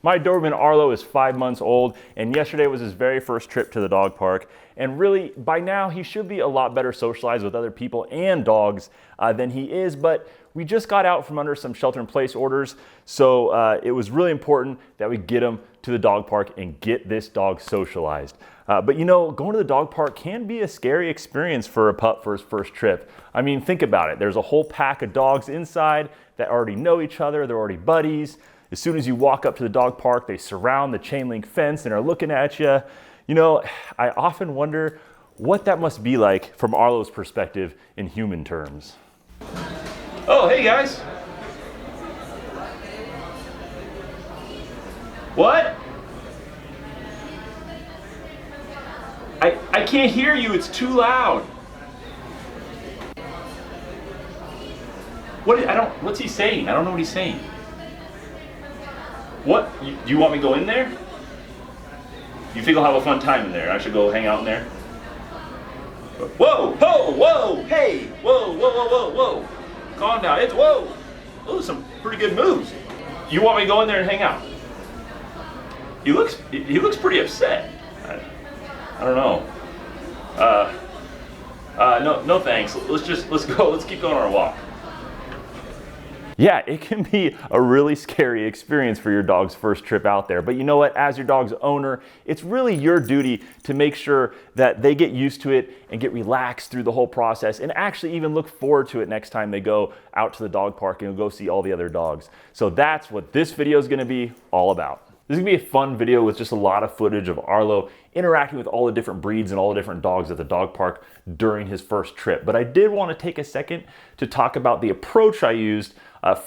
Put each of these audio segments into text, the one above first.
My Doberman Arlo is 5 months old, and yesterday was his very first trip to the dog park. And really, by now, he should be a lot better socialized with other people and dogs than he is, but we just got out from under some shelter-in-place orders, so it was really important that we get him to the dog park and get this dog socialized. But you know, going to the dog park can be a scary experience for a pup for his first trip. I mean, think about it. There's a whole pack of dogs inside that already know each other. They're already buddies. As soon as you walk up to the dog park, they surround the chain link fence and are looking at you. You know, I often wonder what that must be like from Arlo's perspective in human terms. Oh, hey guys. What? I can't hear you, it's too loud. What's he saying? I don't know what he's saying. What? Do you want me to go in there? You think I'll have a fun time in there? I should go hang out in there? Whoa, whoa, whoa, hey, whoa, whoa, whoa, whoa, whoa. Calm down, it's whoa. Those are some pretty good moves. You want me to go in there and hang out? He looks pretty upset. I don't know. No thanks. Let's keep going on our walk. Yeah, it can be a really scary experience for your dog's first trip out there. But you know what? As your dog's owner, it's really your duty to make sure that they get used to it and get relaxed through the whole process and actually even look forward to it next time they go out to the dog park and go see all the other dogs. So that's what this video is going to be all about. This is going to be a fun video with just a lot of footage of Arlo interacting with all the different breeds and all the different dogs at the dog park during his first trip. But I did want to take a second to talk about the approach I used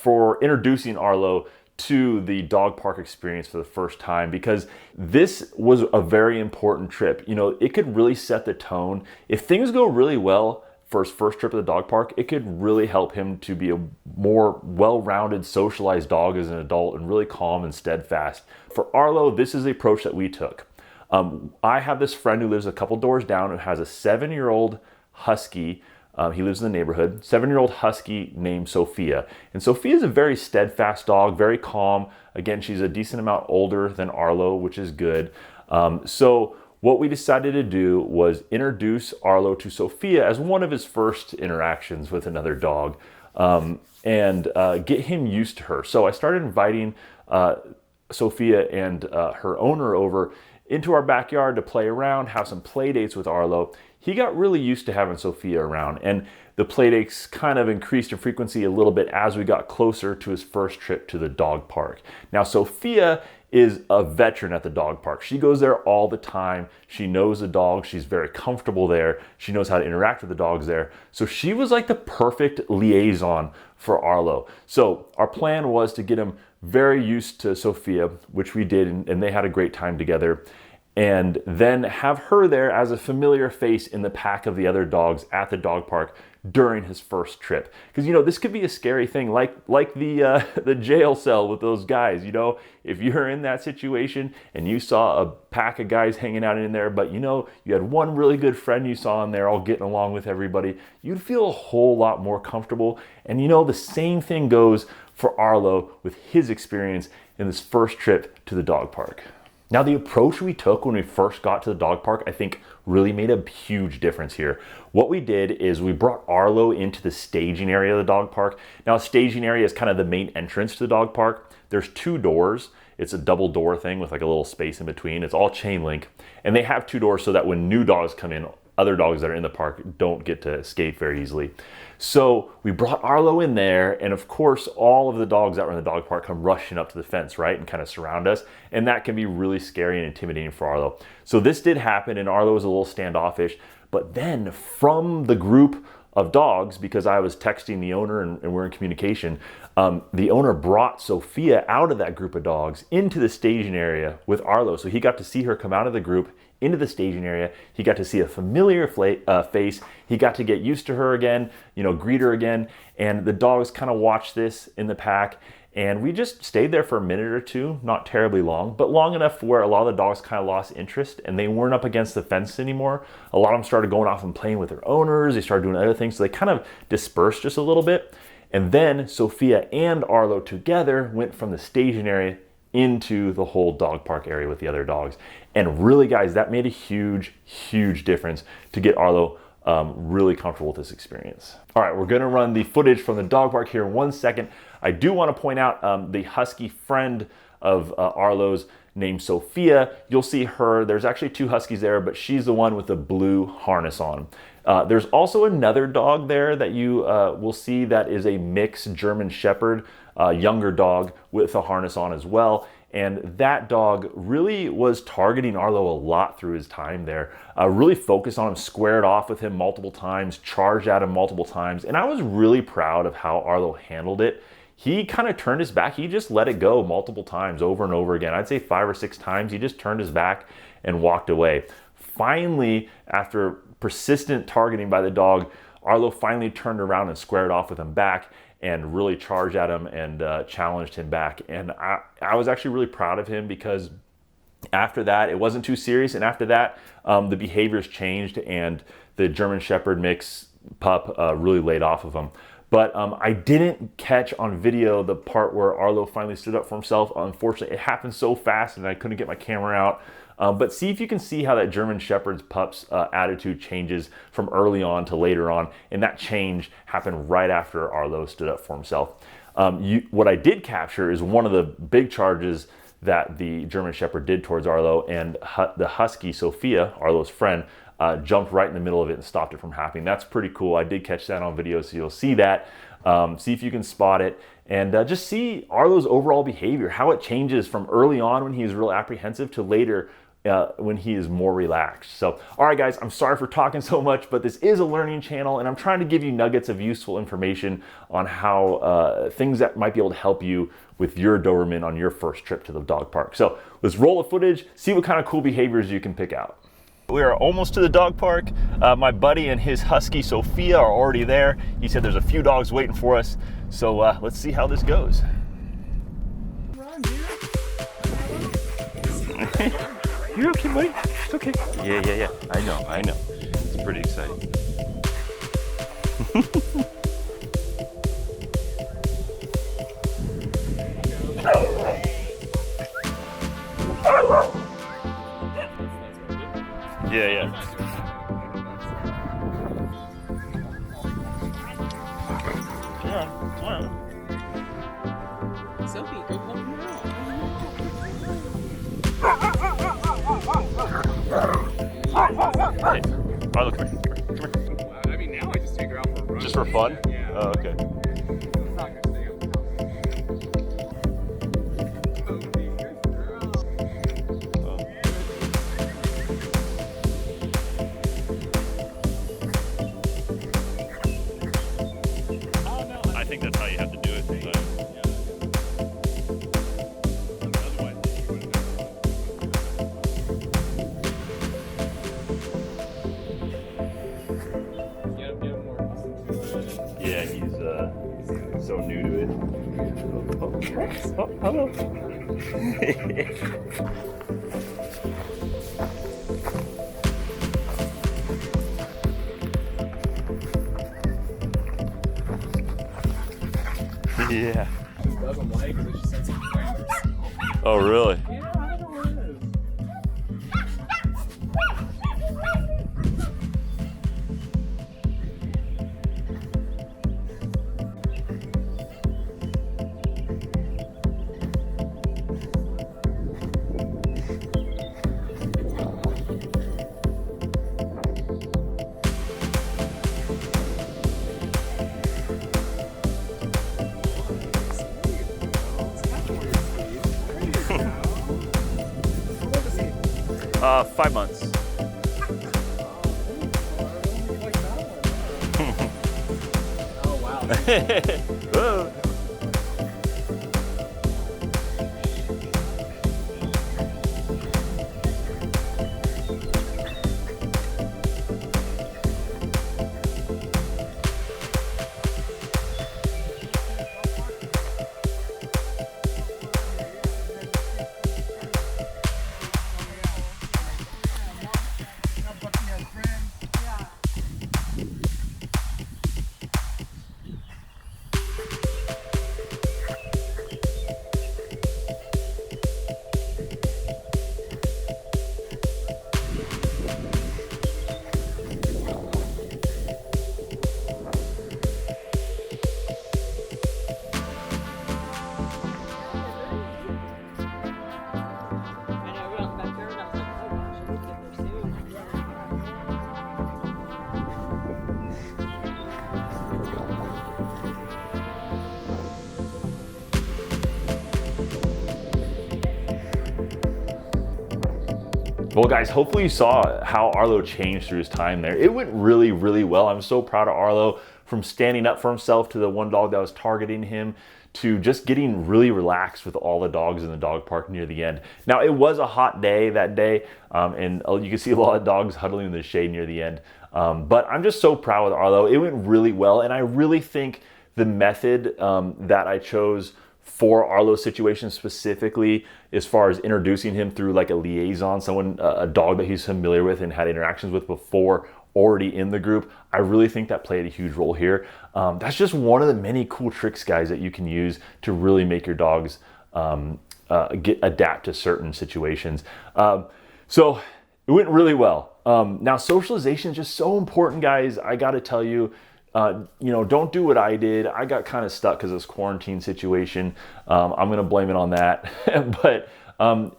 for introducing Arlo to the dog park experience for the first time, because this was a very important trip. You know, it could really set the tone. If things go really well for his first trip to the dog park, it could really help him to be a more well-rounded, socialized dog as an adult and really calm and steadfast. For Arlo, this is the approach that we took. I have this friend who lives a couple doors down who has a 7-year-old husky. He lives in the neighborhood, 7-year-old husky named Sophia. And Sophia is a very steadfast dog, very calm. Again, she's a decent amount older than Arlo, which is good. So what we decided to do was introduce Arlo to Sophia as one of his first interactions with another dog, and get him used to her. So I started inviting Sophia and her owner over into our backyard to play around, have some play dates with Arlo. He got really used to having Sophia around, and the play dates kind of increased in frequency a little bit as we got closer to his first trip to the dog park. Now, Sophia is a veteran at the dog park. She goes there all the time. She knows the dogs. She's very comfortable there. She knows how to interact with the dogs there. So she was like the perfect liaison for Arlo. So our plan was to get him very used to Sophia, which we did, and they had a great time together. And then have her there as a familiar face in the pack of the other dogs at the dog park during his first trip. Because, you know, this could be a scary thing, like the jail cell with those guys. You know, if you're in that situation and you saw a pack of guys hanging out in there, but you know, you had one really good friend you saw in there all getting along with everybody, you'd feel a whole lot more comfortable. And you know, the same thing goes for Arlo with his experience in this first trip to the dog park. Now, the approach we took when we first got to the dog park, I think really made a huge difference here. What we did is we brought Arlo into the staging area of the dog park. Now, a staging area is kind of the main entrance to the dog park. There's 2 doors. It's a double door thing with like a little space in between. It's all chain link. And they have 2 doors so that when new dogs come in, other dogs that are in the park don't get to escape very easily. So we brought Arlo in there, and of course, all of the dogs that were in the dog park come rushing up to the fence, right, and kind of surround us, and that can be really scary and intimidating for Arlo. So this did happen, and Arlo was a little standoffish, but then from the group of dogs, because I was texting the owner and we're in communication, the owner brought Sophia out of that group of dogs into the staging area with Arlo, so he got to see her come out of the group into the staging area. He got to see a familiar face. He got to get used to her again, you know, greet her again. And the dogs kind of watched this in the pack. And we just stayed there for a minute or two, not terribly long, but long enough where a lot of the dogs kind of lost interest and they weren't up against the fence anymore. A lot of them started going off and playing with their owners. They started doing other things. So they kind of dispersed just a little bit. And then Sophia and Arlo together went from the staging area into the whole dog park area with the other dogs. And really, guys, that made a huge, huge difference to get Arlo really comfortable with this experience. All right, we're gonna run the footage from the dog park here in 1 second. I do wanna point out the husky friend of Arlo's named Sophia. You'll see her, there's actually 2 huskies there, but she's the one with the blue harness on. There's also another dog there that you will see that is a mixed German Shepherd, younger dog with a harness on as well. And that dog really was targeting Arlo a lot through his time there. Really focused on him, squared off with him multiple times, charged at him multiple times. And I was really proud of how Arlo handled it. He kind of turned his back. He just let it go multiple times over and over again. I'd say 5 or 6 times. He just turned his back and walked away. Finally, after persistent targeting by the dog, Arlo finally turned around and squared off with him back and really charged at him and challenged him back. And I was actually really proud of him, because after that, it wasn't too serious. And after that, the behaviors changed and the German Shepherd mix pup really laid off of him. But I didn't catch on video the part where Arlo finally stood up for himself. Unfortunately, it happened so fast and I couldn't get my camera out. But see if you can see how that German Shepherd's pup's attitude changes from early on to later on. And that change happened right after Arlo stood up for himself. What I did capture is one of the big charges that the German Shepherd did towards Arlo, and the husky, Sophia, Arlo's friend, jumped right in the middle of it and stopped it from happening. That's pretty cool. I did catch that on video, so you'll see that. See if you can spot it, and just see Arlo's overall behavior, how it changes from early on when he's real apprehensive to later when he is more relaxed. So, all right, guys, I'm sorry for talking so much, but this is a learning channel, and I'm trying to give you nuggets of useful information on how things that might be able to help you with your Doberman on your first trip to the dog park. So let's roll the footage, see what kind of cool behaviors you can pick out. We are almost to the dog park. My buddy and his husky Sophia are already there. He said there's a few dogs waiting for us. So let's see how this goes. You're okay, buddy. It's okay. Yeah. I know. It's pretty exciting. Yeah. Sophie, go help me out. Hey, Arlo, come here. I mean, now I just take her out for a run. Just for fun? Yeah. Oh, okay. It's not gonna stay up I think that's how you have to do it sometimes. Yeah, he's so new to it. Oh, hello. Yeah. She doesn't like it, she sends some flowers. Oh, really? Yeah, I don't know what it is. Uh, 5 months. Oh, wow. Whoa. Well guys, hopefully you saw how Arlo changed through his time there. It went really, really well. I'm so proud of Arlo, from standing up for himself to the one dog that was targeting him, to just getting really relaxed with all the dogs in the dog park near the end. Now, it was a hot day that day, and you can see a lot of dogs huddling in the shade near the end. But I'm just so proud with Arlo. It went really well, and I really think the method that I chose for Arlo's situation specifically, as far as introducing him through like a liaison, a dog that he's familiar with and had interactions with before, already in the group, I really think that played a huge role here. That's just one of the many cool tricks, guys, that you can use to really make your dogs adapt to certain situations. So it went really well. Now, socialization is just so important, guys. I got to tell you, don't do what I did. I got kind of stuck because of this quarantine situation. I'm going to blame it on that. But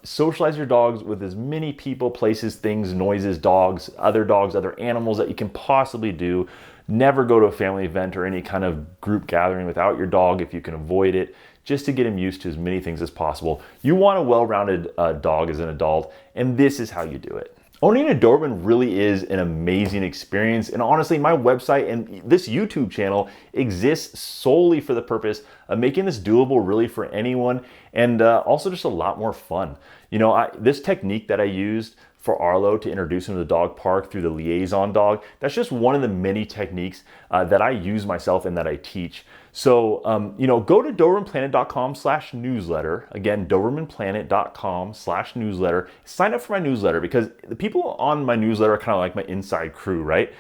socialize your dogs with as many people, places, things, noises, dogs, other animals that you can possibly do. Never go to a family event or any kind of group gathering without your dog if you can avoid it, just to get him used to as many things as possible. You want a well-rounded dog as an adult, and this is how you do it. Owning a Doberman really is an amazing experience, and honestly, my website and this YouTube channel exists solely for the purpose of making this doable really for anyone, and also just a lot more fun. This technique that I used for Arlo to introduce him to the dog park through the liaison dog, that's just one of the many techniques that I use myself and that I teach. So, go to dobermanplanet.com/newsletter. Again, dobermanplanet.com/newsletter. Sign up for my newsletter, because the people on my newsletter are kind of like my inside crew, right?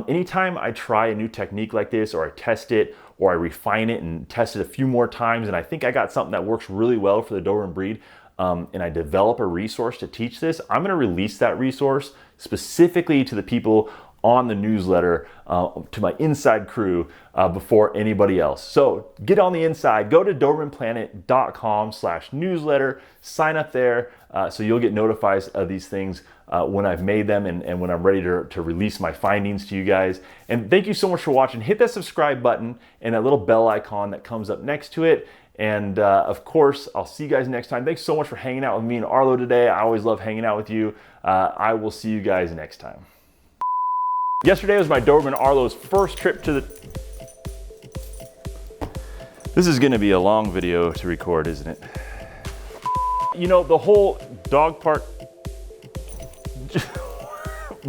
Anytime I try a new technique like this, or I test it, or I refine it and test it a few more times, and I think I got something that works really well for the Doberman breed, and I develop a resource to teach this, I'm going to release that resource specifically to the people on the newsletter, to my inside crew, before anybody else. So get on the inside, go to dobermanplanet.com/newsletter, sign up there, so you'll get notified of these things when I've made them and when I'm ready to release my findings to you guys. And thank you so much for watching. Hit that subscribe button and that little bell icon that comes up next to it. And of course, I'll see you guys next time. Thanks so much for hanging out with me and Arlo today. I always love hanging out with you. I will see you guys next time. Yesterday was my Doberman Arlo's first trip to the... This is gonna be a long video to record, isn't it? The whole dog park...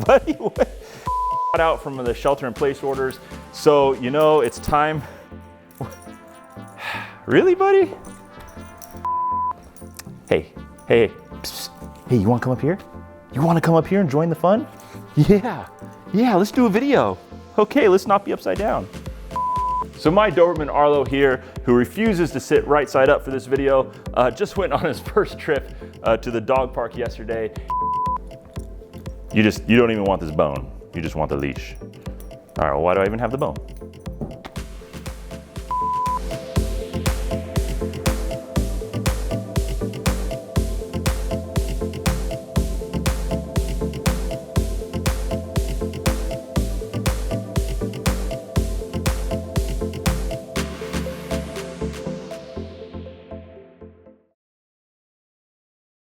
Buddy, what? Out from the shelter-in-place orders. So, it's time... Really, buddy? Hey, psst. Hey, you wanna come up here? You wanna come up here and join the fun? Yeah, let's do a video. Okay, let's not be upside down. So my Doberman Arlo here, who refuses to sit right side up for this video, just went on his first trip to the dog park yesterday. You don't even want this bone. You just want the leash. All right, well, why do I even have the bone?